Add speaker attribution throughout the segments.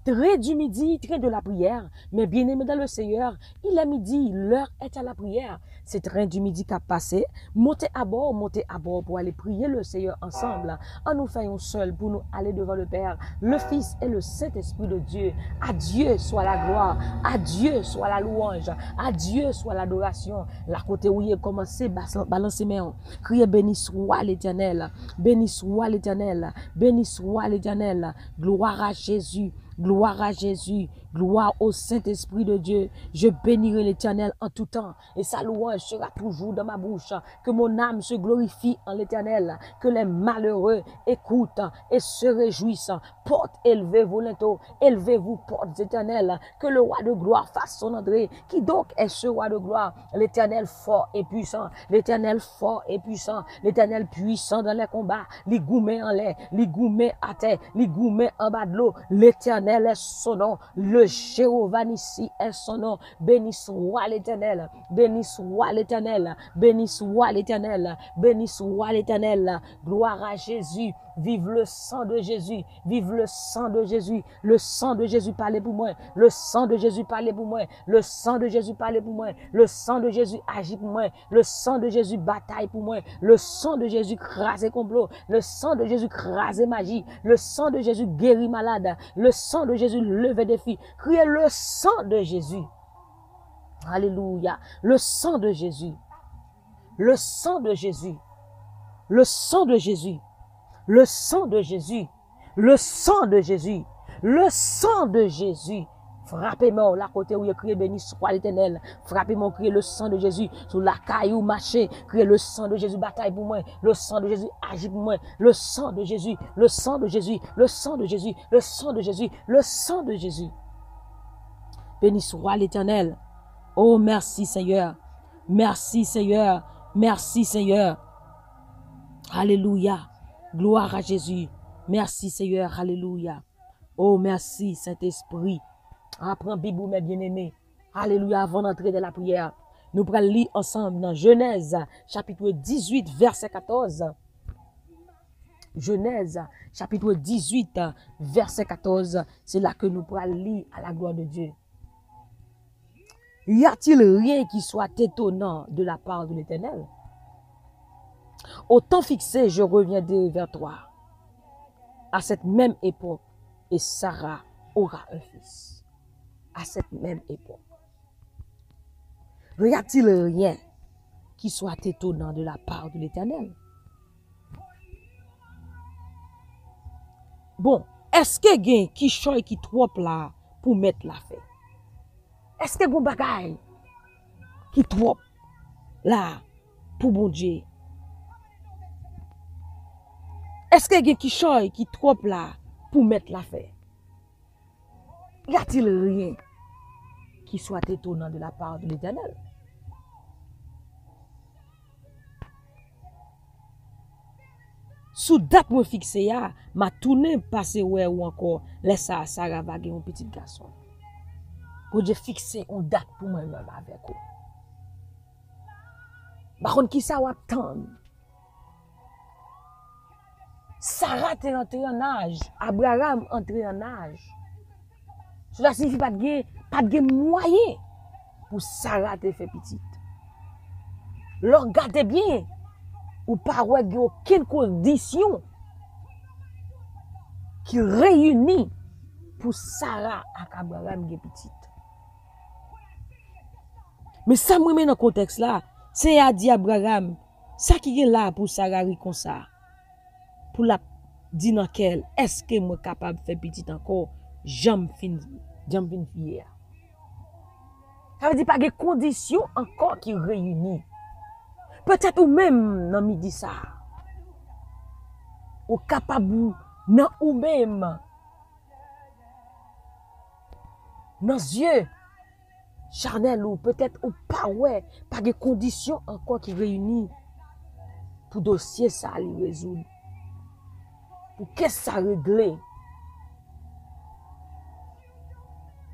Speaker 1: Très du midi, très de la prière. Mais bien aimé dans le Seigneur, il est midi, l'heure est à la prière. C'est train du midi qui a passé. Montez à bord pour aller prier le Seigneur ensemble. En nous faisant seul pour nous aller devant le Père, le Fils et le Saint-Esprit de Dieu. À Dieu soit la gloire, à Dieu soit la louange, à Dieu soit l'adoration. La côté où il a commencé, balancer mes mains. Criez béni soit l'Éternel, béni soit l'Éternel, béni soit l'Éternel. Gloire à Jésus. Gloire à Jésus, gloire au Saint-Esprit de Dieu. Je bénirai l'Éternel en tout temps et sa louange sera toujours dans ma bouche. Que mon âme se glorifie en l'Éternel, que les malheureux écoutent et se réjouissent. Portes élevées vos linteaux, élevez-vous portes éternelles, que le roi de gloire fasse son entrée. Qui donc est ce roi de gloire? L'Éternel fort et puissant, l'Éternel fort et puissant, l'Éternel puissant dans les combats, les goumets en l'air, les goumets à terre, les goumets en bas de l'eau, l'Éternel est son nom, le Jéhovah Nissi est son nom. Béni soit l'Éternel, béni soit l'Éternel, béni soit l'Éternel, béni soit l'Éternel. Gloire à Jésus. Vive le sang de Jésus, vive le sang de Jésus, le sang de Jésus parlez pour moi, le sang de Jésus parlez pour moi, le sang de Jésus parlez pour moi, le sang de Jésus agit pour moi, le sang de Jésus bataille pour moi, le sang de Jésus crase complot, le sang de Jésus crase magie, le sang de Jésus guérit malade, le sang de Jésus leve défi. Criez le sang de Jésus. Alléluia, le sang de Jésus, le sang de Jésus, le sang de Jésus. Le sang de Jésus, le sang de Jésus, le sang de Jésus. Frappez-moi la côté où il crie béni soit l'Éternel. Frappez-moi, criez le sang de Jésus sur la caillou marché. Criez le sang de Jésus bataille pour moi. Le sang de Jésus agit pour moi. Le sang de Jésus, le sang de Jésus, le sang de Jésus, le sang de Jésus, le sang de Jésus. Béni soit l'Éternel. Oh merci Seigneur. Merci Seigneur. Merci Seigneur. Alléluia. Gloire à Jésus. Merci Seigneur. Alléluia. Oh, merci Saint-Esprit. Apprends Bible, mes bien-aimés. Alléluia. Avant d'entrer dans la prière, nous allons lire ensemble dans Genèse, chapitre 18, verset 14. Genèse, chapitre 18, verset 14. C'est là que nous allons lire à la gloire de Dieu. Y a-t-il rien qui soit étonnant de la part de l'Éternel? Au temps fixé, je reviendrai vers toi. À cette même époque, et Sarah aura un fils. À cette même époque. Y a-t-il rien qui soit étonnant de la part de l'Éternel? Bon, est-ce que gen qui choy qui trop là pour mettre la fête? Est-ce que gon bagay qui trop là pour bon Dieu? Est-ce que gen qui choy qui trop là pour mettre la fête? Y a-t-il rien qui soit étonnant de la part de l'Éternel? Sous date moi fixé ya, m'a tourné passer ouais ou encore laisse ça Sarah vague un petit garçon. Pour Dieu fixer une date pour moi même avec vous. Par contre qui ça ou attendre? Sarah est entrée en âge, Abraham entré en âge. Cela signifie pas de moyen pour Sarah te faire petite. Regardez bien, ou pas aucune condition qui réunit pour Sarah et Abraham qui petite. Mais ça me met dans le contexte là, c'est à dire Abraham, ça qui est là pour Sarah comme ça. Pour la dire dans quel est-ce que moi capable de faire petite encore, j'aime fin fier. Ça veut dire pas de conditions encore qui réunit. Peut-être ou même dans midi ça. Ou capable non ou même dans yeux charnel ou peut-être ou pas ouais, pas de conditions encore qui réunit pour dossier ça à résoudre. Pour qu'est-ce ça régler?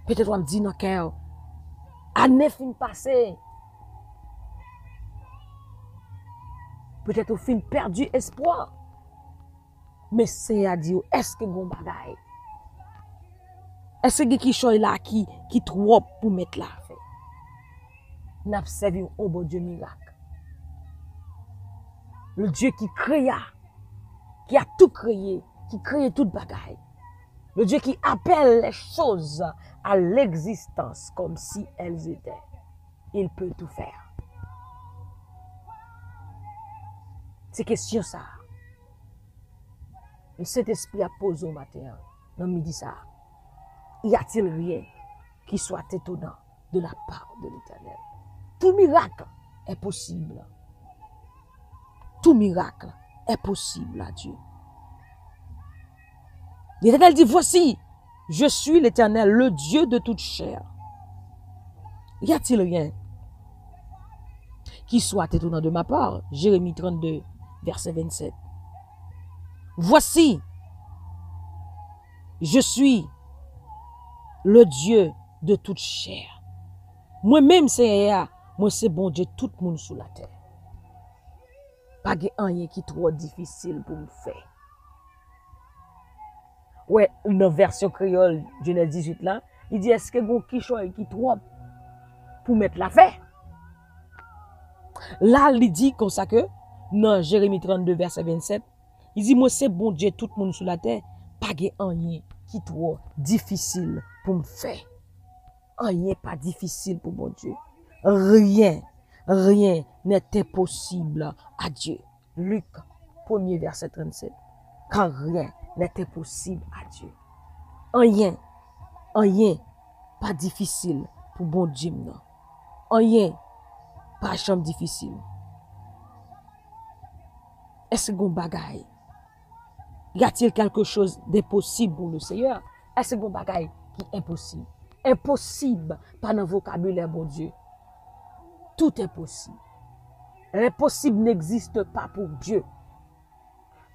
Speaker 1: Peut-être on me dit non cœur. Année fin passée. Peut-être au fin perdu espoir. Mais c'est à dire est-ce que bon bagaille? Est-ce que qui choy là qui trop pour mettre là fait? N'a servi un bon Dieu miracle. Le Dieu qui créa, qui a tout créé, qui crée toute bagaille. Le Dieu qui appelle les choses à l'existence comme si elles étaient. Il peut tout faire. C'est question ça. Le Saint-Esprit a posé au matin, dans midi ça. Y a-t-il rien qui soit étonnant de la part de l'Éternel? Tout miracle est possible. Tout miracle est possible à Dieu. L'Éternel dit, voici, je suis l'Éternel, le Dieu de toute chair. Y a-t-il rien qui soit étonnant de ma part? Jérémie 32, verset 27. Voici, je suis le Dieu de toute chair. Moi-même, c'est moi, c'est bon Dieu, tout le monde sous la terre. Pas de rien qui est trop difficile pour me faire. Ouais, une version créole, Genèse 18 là, il dit, est-ce que vous qui choisit qui trop pour mettre la fait? Là, il dit comme ça que, dans Jérémie 32, verset 27, il dit, moi, c'est bon Dieu, tout le monde sous la terre, pas de rien qui est trop difficile pour me faire. Rien pas difficile pour mon Dieu. Rien n'est impossible à Dieu. Luc 1er verset 37. Car rien n'est impossible à Dieu. Rien pas difficile pour bon Dieu. Non. Rien pas chambre difficile. Est-ce qu'on bagaille? Y a-t-il quelque chose d'impossible pour le Seigneur? Est-ce qu'on bagaille qui est impossible? Impossible par notre vocabulaire, mon Dieu. Tout est possible. L'impossible n'existe pas pour Dieu.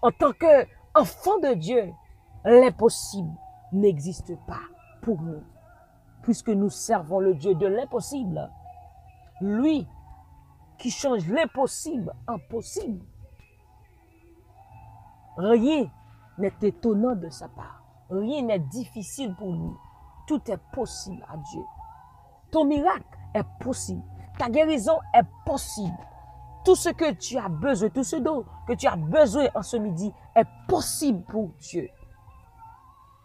Speaker 1: En tant qu'enfant de Dieu, l'impossible n'existe pas pour nous. Puisque nous servons le Dieu de l'impossible. Lui qui change l'impossible en possible. Rien n'est étonnant de sa part. Rien n'est difficile pour lui. Tout est possible à Dieu. Ton miracle est possible. Ta guérison est possible. Tout ce que tu as besoin, tout ce dont que tu as besoin en ce midi est possible pour Dieu.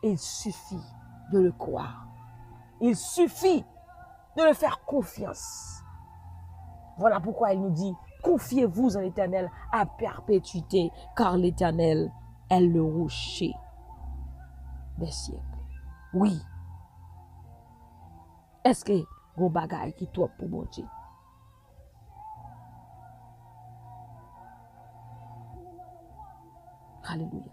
Speaker 1: Il suffit de le croire. Il suffit de le faire confiance. Voilà pourquoi il nous dit, confiez-vous en l'Éternel à perpétuité, car l'Éternel est le rocher des siècles. Oui. Est-ce que vous bagay qui toi pour bon Dieu? Alléluia.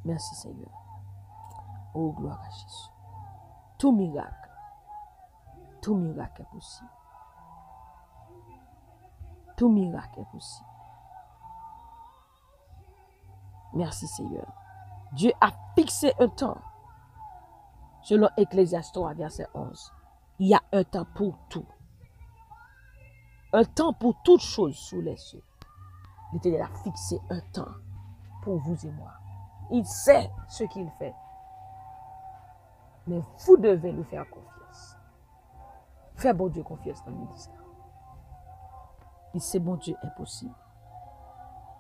Speaker 1: Merci Seigneur. Oh, gloire à Jésus. Tout miracle est possible. Tout miracle est possible. Merci Seigneur. Dieu a fixé un temps. Selon Ecclésiaste 3, verset 11. Il y a un temps pour tout. Un temps pour toutes choses sous les cieux. L'Éternel a fixé un temps pour vous et moi. Il sait ce qu'il fait. Mais vous devez lui faire confiance. Fais bon Dieu confiance dans le ministère. Il sait bon Dieu impossible.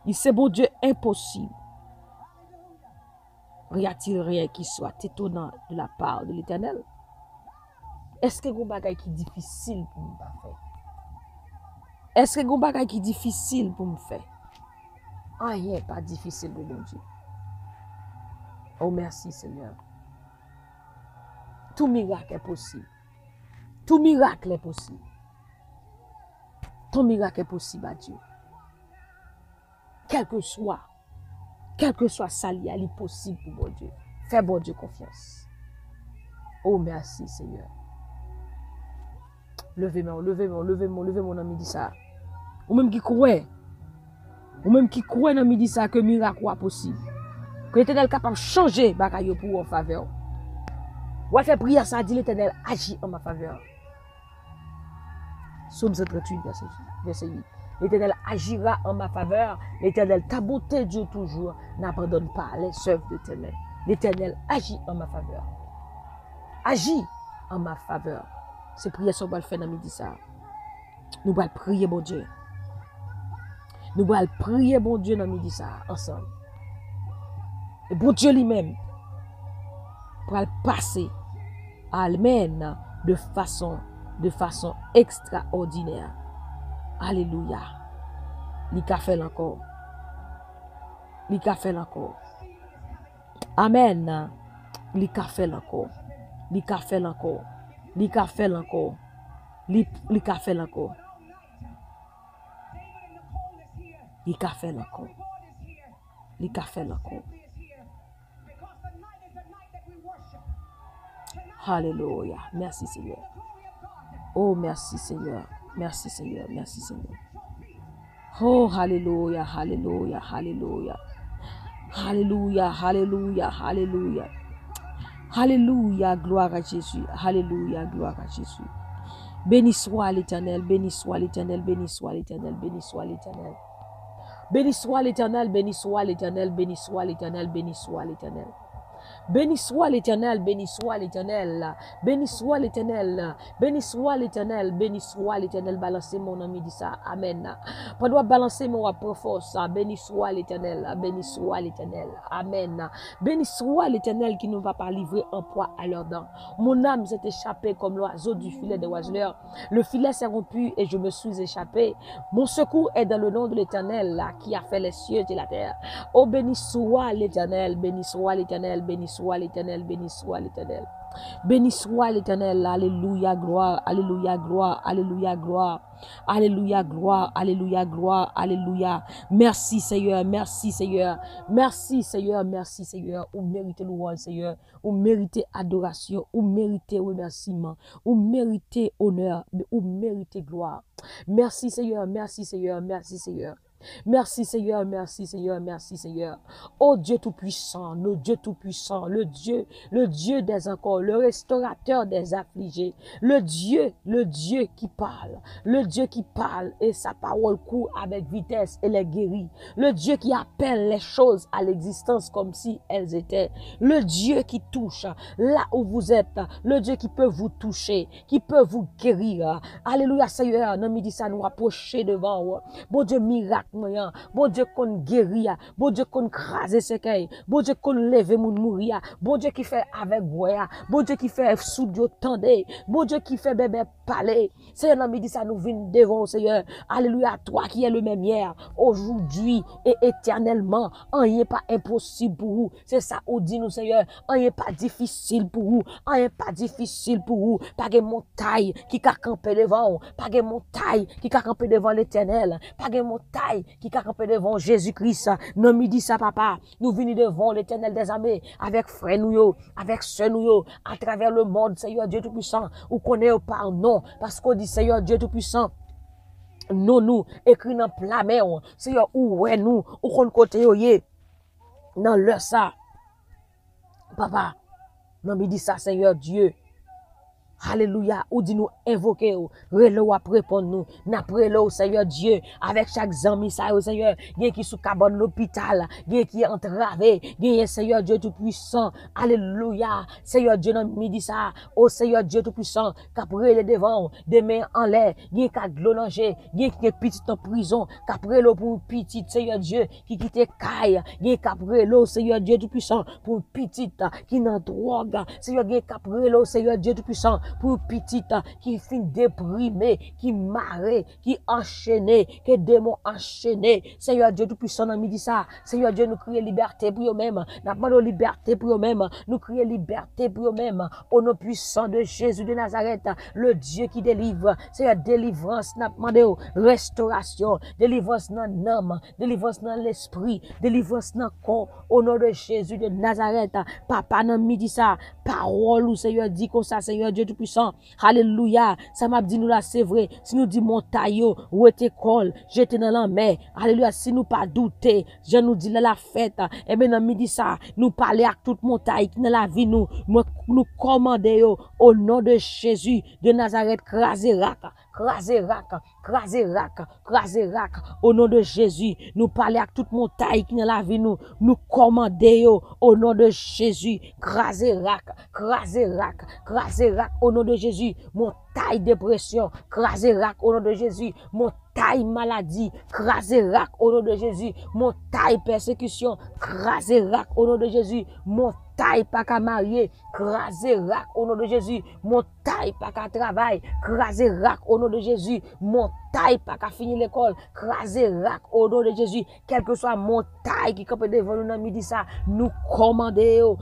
Speaker 1: Il sait bon Dieu impossible. Y a-t-il rien qui soit étonnant de la part de l'Éternel? Est-ce que vous bagay qui est difficile pour me faire? Est-ce que vous bagay qui est difficile pour me faire? Rien pas difficile pour mon Dieu. Oh merci Seigneur. Tout miracle est possible. Tout miracle est possible. Ton miracle est possible à Dieu. Quel que soit ça, il est possible pour mon Dieu. Fais bon Dieu confiance. Oh merci Seigneur. Levez-moi, dans midi ça. Ou même qui croit dans midi ça que miracle est possible. Que l'Éternel est capable de changer bagaille pour en faveur. Ou fait prière ça, dit l'Éternel agit en ma faveur. Psaume 138, verset 8. L'Éternel agira en ma faveur. L'Éternel, ta bonté dure toujours. N'abandonne pas les œuvres de tes mains. L'Éternel agit en ma faveur. Agis en ma faveur. C'est prière qu'on va le faire dans midi ça. Nous allons prier, bon Dieu. Nous allons prier, bon Dieu, dans midi ça, ensemble. Et bon Dieu lui-même, pour le passer, Amen, de façon extraordinaire. Alléluia. Li ka fait encore. Li ka fait encore. Amen. Li ka fait encore. Li ka fait encore. Li ka fait encore. Li ka fait encore. Li ka fait encore. Li ka fait encore. Alléluia. Merci Seigneur. Oh, merci Seigneur. Merci Seigneur. Merci Seigneur. Oh, alléluia, alléluia, alléluia. Alléluia, alléluia, alléluia. Alléluia, gloire à Jésus. Alléluia, gloire à Jésus. Béni soit l'Éternel, béni soit l'Éternel, béni soit l'Éternel, béni soit l'Éternel. Béni soit l'Éternel, béni soit l'Éternel, béni soit l'Éternel, béni soit l'Éternel. Béni soit l'Éternel, béni soit l'Éternel, béni soit l'Éternel, béni soit l'Éternel, béni soit l'Éternel. Balancez mon ami, dit ça, amen. Pendant balancer mon pour force, béni soit l'Éternel, béni soit l'Éternel, amen. Béni soit l'Éternel qui ne va pas livrer un poids à leurs dents. Mon âme s'est échappée comme l'oiseau du filet des oiseleurs. Le filet s'est rompu et je me suis échappé. Mon secours est dans le nom de l'Éternel qui a fait les cieux et la terre. Oh, béni soit l'Éternel, béni soit l'Éternel, béni soit l'Éternel, béni soit l'Éternel. Béni soit l'Éternel, alléluia, gloire, alléluia, gloire, alléluia, gloire, alléluia, gloire, alléluia, gloire, alléluia. Merci Seigneur, merci Seigneur, merci Seigneur, merci Seigneur. Vous méritez louange Seigneur, vous méritez adoration, vous méritez remerciement, vous méritez honneur, vous méritez gloire. Merci Seigneur, merci Seigneur, merci Seigneur. Merci Seigneur, merci Seigneur, merci Seigneur. Oh Dieu Tout-Puissant, le Dieu Tout-Puissant, le Dieu des encore, le restaurateur des affligés, le Dieu qui parle et sa parole court avec vitesse et les guérit, le Dieu qui appelle les choses à l'existence comme si elles étaient, le Dieu qui touche là où vous êtes, le Dieu qui peut vous toucher, qui peut vous guérir. Alléluia Seigneur, nous midi ça nous approcher devant vous. Bon Dieu miracle. Bon Dieu qu'on guérit, bon Dieu qu'on crase ses cailles, bon Dieu qu'on lève moun mourir, bon Dieu qui fait avec voya, bon Dieu qui fait soudio tendez, bon Dieu qui fait bébé parler. Seigneur, dans midi ça nous vient devant Seigneur. Alléluia, toi qui es le même hier, aujourd'hui et éternellement. Rien n'est pas impossible pour vous. C'est ça où dit nous Seigneur. Rien n'est pas difficile pour vous. Rien n'est pas difficile pour vous. Pas de montagne qui a campé devant vous. Pas de montagne qui a campé devant l'Éternel. Pas de montagne qui a campé devant Jésus-Christ. Non, midi ça, papa. Nous venons devant l'Éternel des armées avec frères nous, avec sœurs nous, à travers le monde, Seigneur Dieu Tout-Puissant. Ou connaît par nom. Parce qu'on dit, Seigneur Dieu Tout-Puissant, nous, écrit dans plat mer, Seigneur, où est nous, où qu'on côté yoye, dans le ça. Papa, non, midi ça, Seigneur Dieu. Alléluia, ou dit nous invoquer, relo après pour nous, n'après le Seigneur Dieu, avec chaque zami, ça, Seigneur, il y a qui sous cabane l'hôpital, il y a qui est entravé, il y a Seigneur Dieu Tout-Puissant, Alléluia, Seigneur Dieu, dans midi ça, oh Seigneur Dieu Tout-Puissant, qu'après les devant, des mains en l'air, il y a qui glonangé, il y a qui est petit en prison, qu'après le pour petit, Seigneur Dieu, qui quitte caille, il y a qu'après le Seigneur Dieu Tout-Puissant, pour petit, qui n'a drogue, Seigneur, il y a qu'après le Seigneur Dieu Tout-Puissant, pour petite qui fin déprimé, qui marré, qui enchaîné, que démon enchaîné. Seigneur Dieu Tout-Puissant, dans midi ça, Seigneur Dieu, nous crions liberté pour eux-mêmes, nous demandons liberté pour eux-mêmes, nous crions liberté pour eux-mêmes, au nom puissant de Jésus de Nazareth, le Dieu qui délivre. Seigneur, délivrance, nous demandons restauration, délivrance dans l'âme, délivrance dans l'esprit, délivrance dans le corps, au nom de Jésus de Nazareth. Papa, dans midi ça, parole ou Seigneur dit comme ça, Seigneur Dieu Tout-Puissant. Alléluia. Ça m'a dit nous là, c'est vrai. Si nous dit montagne, où était col, j'étais dans la mer. Alléluia. Si nous pas douter, je nous dis là la fête. Et bien, dans midi ça, nous parler à toute montagne qui dans la vie nous commander au nom de Jésus de Nazareth, crasé rac, crasé rac, crasé rac. Au nom de Jésus, nous parlons à toute montagne qui est dans la vie, nous commandons au nom de Jésus, crasé rac, crasé rac, crasé rac. Au nom de Jésus, montagne dépression, crasé rac. Au nom de Jésus, montagne maladie, crasé rac. Au nom de Jésus, montagne persécution, crasé rac. Au nom de Jésus, montagne pas qu'à marier, crasé rac. Au nom de Jésus, montagne pas qu'à travail, crasé rac. Au nom de Jésus, montagne pas qu'à finir l'école, crasé rac. Au nom de Jésus, quelle que soit montagne qui campe devant nous dans midi ça, nous commandons,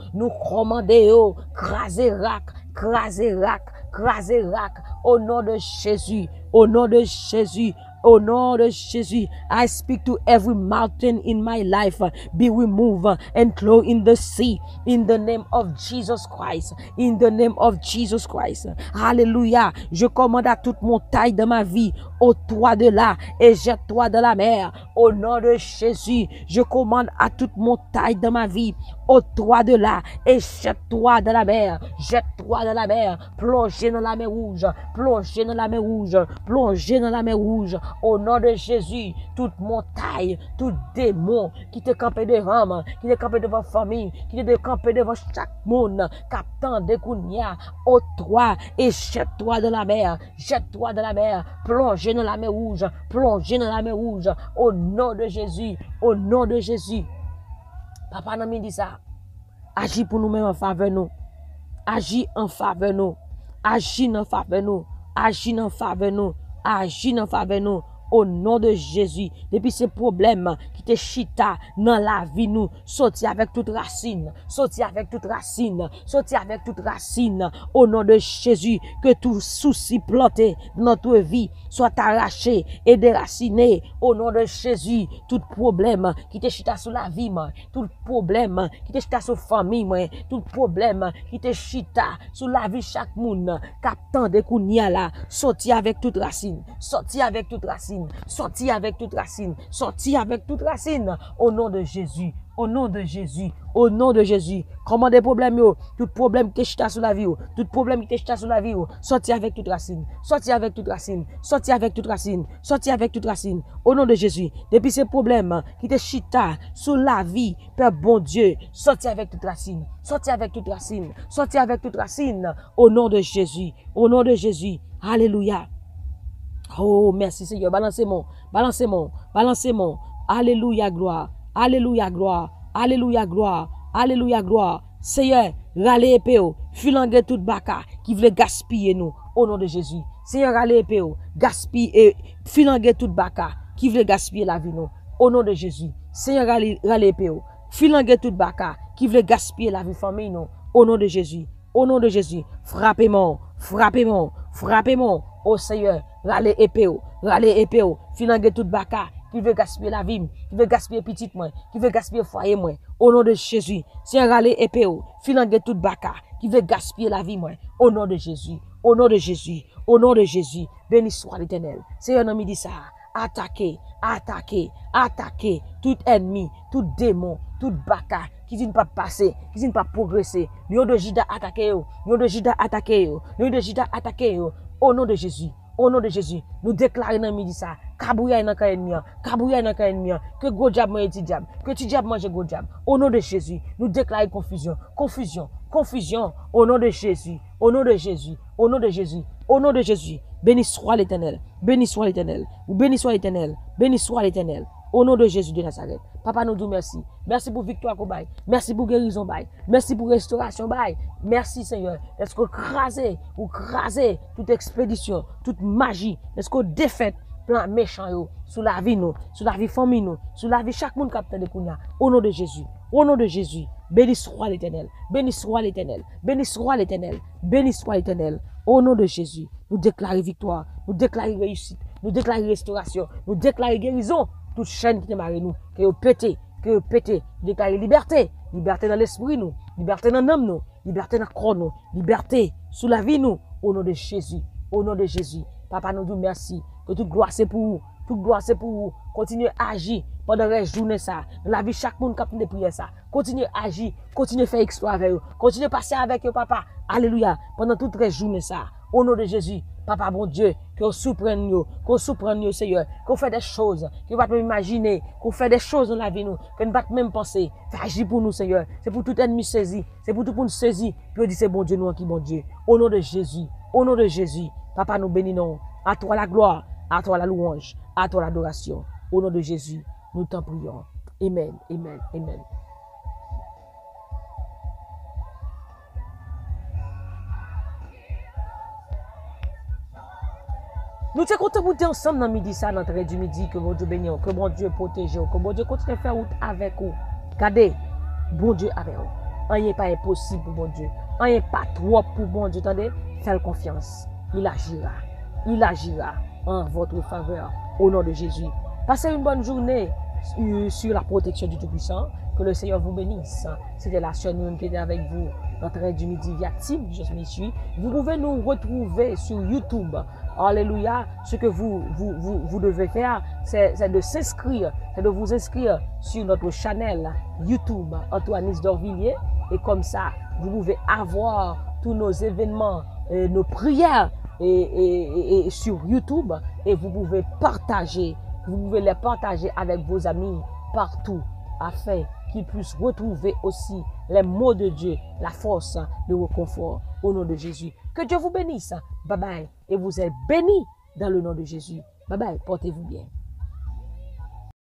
Speaker 1: crasé rac, crasé rac, crasé rac. Au nom de Jésus, au nom de Jésus. Au nom de Jésus, I speak to every mountain in my life, be removed and throw in the sea, in the name of Jesus Christ, in the name of Jesus Christ. Alléluia. Je commande à toute montagne de ma vie, ôte-toi de là et jette-toi dans la mer. Au nom de Jésus, je commande à toute montagne de ma vie, ôte-toi de là et jette-toi dans la mer. Jette-toi dans la mer. Plongez dans la mer rouge. Plongez dans la mer rouge. Plongez dans la mer rouge. Au nom de Jésus, toute montagne, tout démon qui te campé devant, qui te campé devant famille, qui te campé devant chaque monde, captant de Kounia, ôte-toi et jette-toi dans la mer. Jette-toi dans la mer. Plongez dans la mer rouge. Plongez dans la mer rouge. Au nom de Jésus. Au nom de Jésus. Papa n'a dit ça. Agis pour nous-mêmes en faveur nous. Agis en faveur nous. Agis en faveur nous. Agis en faveur nous. Agis en faveur nous. Au nom de Jésus, depuis ces problèmes qui te chita dans la vie nous, sorti avec toute racine, sorti avec toute racine, sorti avec toute racine. Au nom de Jésus, que tout souci planté dans notre vie soit arraché et déraciné. Au nom de Jésus, tout problème qui te chita sur la vie, tout problème qui te chita sur la famille, tout problème qui te chita sur la vie chaque monde, captant de kounia là, sorti avec toute racine, sorti avec toute racine. Sorti avec toute racine, sorti avec toute racine, au nom de Jésus, au nom de Jésus, au nom de Jésus. Comment des problèmes, tout problème qui est sur la vie, tout problème qui est sur la vie, sorti avec toute racine, sorti avec toute racine, sorti avec toute racine, sorti avec toute racine, au nom de Jésus. Depuis ces problèmes qui te chita sur la vie, Père bon Dieu, sorti avec toute racine, sorti avec toute racine, sorti avec toute racine, au nom de Jésus, au nom de Jésus. Alléluia. Oh, merci Seigneur. Balancez-moi, balancez-moi, balancez-moi. Alléluia, gloire. Alléluia, gloire. Alléluia, gloire. Alléluia, gloire. Seigneur, râlez épée, filangue toute baka qui voulait gaspiller nous. Au nom de Jésus. Seigneur, râlez épée, gaspiller, filangue toute baka qui voulait gaspiller la vie nous. Au nom de Jésus. Seigneur, râlez épée, filangue toute baka qui voulait gaspiller la vie famille nous. Au nom de Jésus. Au nom de Jésus. Frappez-moi, frappez-moi, frappez-moi. Oh Seigneur, râlez épée, filangue toute baka qui veut gaspiller la vie, qui veut gaspiller petite moi, qui veut gaspiller foyer moi. Au nom de Jésus, Seigneur, râlez épée, filangue toute baka qui veut gaspiller la vie moi. Au nom de Jésus, au nom de Jésus, au nom de Jésus, béni soit l'Éternel. Seigneur, nous me dit ça. Attaquez, attaquez, attaquez tout ennemi, tout démon, tout baka qui ne pas passer, qui ne pas progresser. Lion de Juda attaquez, lion de Juda attaquez, lion de Juda attaquez. Au nom de Jésus, au nom de Jésus, nous déclarons dans midi ça, kabouya dans ennemi, kabouya dans ennemi, que go diable mange petit diable, que petit diable mange go diable. Au nom de Jésus, nous déclarons confusion, confusion, confusion. Au nom de Jésus, au nom de Jésus, au nom de Jésus, au nom de Jésus. Béni soit l'Éternel, béni soit l'Éternel, ou béni soit l'Éternel, béni soit l'Éternel. Au nom de Jésus de Nazareth. Papa, nous disons merci. Merci pour victoire qu'on baille. Merci pour guérison baille. Merci pour restauration baille. Merci Seigneur. Est-ce que craser toute expédition, toute magie, est-ce que défaite plan méchant yo sur la vie nous, sur la vie famille nous, sur la vie chaque monde capteur de Kounia. Au nom de Jésus. Au nom de Jésus. Béni soit l'Éternel. Béni soit l'Éternel. Béni soit l'Éternel. Béni soit l'Éternel. Au nom de Jésus. Nous déclarons victoire. Nous déclarons réussite. Nous déclarons restauration. Nous déclarons guérison. Toute chaîne qui te marre nous, que vous pétez, déclarez liberté, liberté dans l'esprit nous, liberté dans l'âme nous, liberté dans le corps nous, liberté sous la vie nous, au nom de Jésus, au nom de Jésus. Papa nous dit merci, que toute gloire c'est pour vous, toute gloire c'est pour vous. Continuez à agir pendant la journée ça, dans la vie chaque monde qui a prié ça. Continuez à agir, continuez à faire exploit avec eux, continuez à passer avec eux papa. Alléluia, pendant toute la journée ça. Au nom de Jésus, Papa, bon Dieu, que vous surprenne nous, qu'on surprenne nous, Seigneur, qu'on fait des choses, qu'on va pas même imaginer, qu'on fait des choses dans la vie, nous, qu'on ne va pas même penser. Fais agir pour nous, Seigneur. C'est pour tout ennemi saisi, c'est pour tout pour nous saisir. Puis on dit, c'est bon Dieu, nous, qui bon Dieu. Au nom de Jésus, au nom de Jésus, Papa, nous bénissons. À toi la gloire, à toi la louange, à toi l'adoration. Au nom de Jésus, nous t'en prions. Amen, amen, amen. Nous sommes contents pour ensemble dans midi, ça, dans le du midi, que bon Dieu bénisse, que bon Dieu protège, que bon Dieu continue à faire route avec vous. Regardez, bon Dieu avec vous. Rien n'est pas impossible pour bon Dieu. Rien n'est pas trop pour bon Dieu. Attendez, faites confiance. Il agira. Il agira en votre faveur. Au nom de Jésus. Passez une bonne journée sur la protection du Tout-Puissant. Que le Seigneur vous bénisse. C'était la sœur Noun qui était avec vous dans le train du midi via Team. Je me suis. Vous pouvez nous retrouver sur YouTube. Alléluia. Ce que vous devez faire, c'est de s'inscrire, c'est de vous inscrire sur notre channel YouTube Antoine Dorvilliers. Et comme ça, vous pouvez avoir tous nos événements, nos prières et sur YouTube. Et vous pouvez partager, vous pouvez les partager avec vos amis partout afin qu'ils puissent retrouver aussi les mots de Dieu, la force, le réconfort au nom de Jésus. Que Dieu vous bénisse. Bye bye. Et vous êtes bénis dans le nom de Jésus. Bye bye. Portez-vous bien.